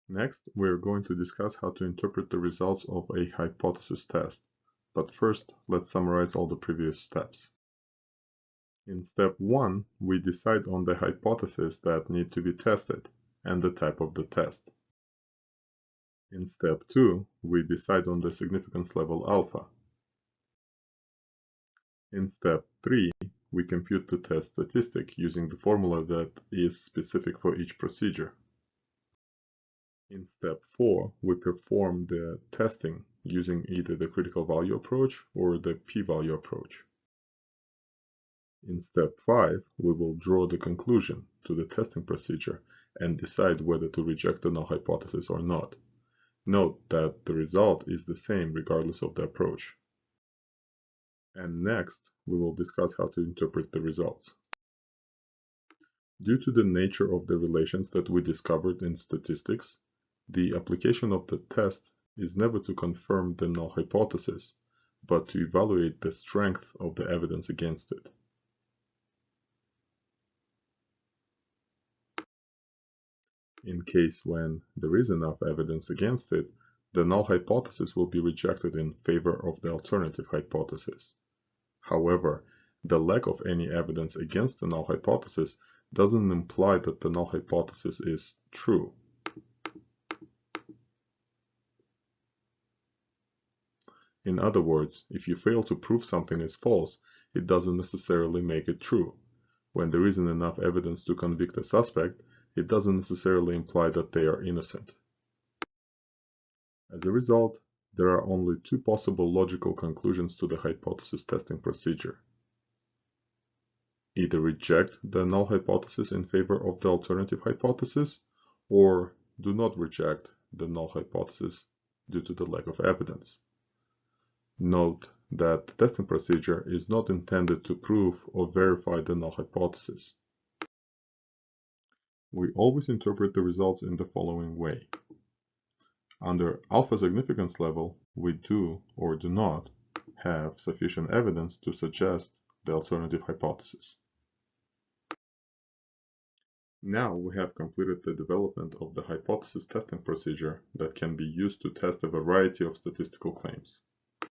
Next, we are going to discuss how to interpret the results of a hypothesis test. But first, let's summarize all the previous steps. In step 1, we decide on the hypotheses that need to be tested and the type of the test. In step 2, we decide on the significance level alpha. In step 3, we compute the test statistic using the formula that is specific for each procedure. In step 4, we perform the testing using either the critical value approach or the p-value approach. In step 5, we will draw the conclusion to the testing procedure and decide whether to reject the null hypothesis or not. Note that the result is the same regardless of the approach. And next, we will discuss how to interpret the results. Due to the nature of the relations that we discovered in statistics, the application of the test is never to confirm the null hypothesis, but to evaluate the strength of the evidence against it. In case when there is enough evidence against it, the null hypothesis will be rejected in favor of the alternative hypothesis. However, the lack of any evidence against the null hypothesis doesn't imply that the null hypothesis is true. In other words, if you fail to prove something is false, it doesn't necessarily make it true. When there isn't enough evidence to convict a suspect, it doesn't necessarily imply that they are innocent. As a result, there are only two possible logical conclusions to the hypothesis testing procedure. Either reject the null hypothesis in favor of the alternative hypothesis, or do not reject the null hypothesis due to the lack of evidence. Note that the testing procedure is not intended to prove or verify the null hypothesis. We always interpret the results in the following way. Under alpha significance level, we do or do not have sufficient evidence to suggest the alternative hypothesis. Now we have completed the development of the hypothesis testing procedure that can be used to test a variety of statistical claims.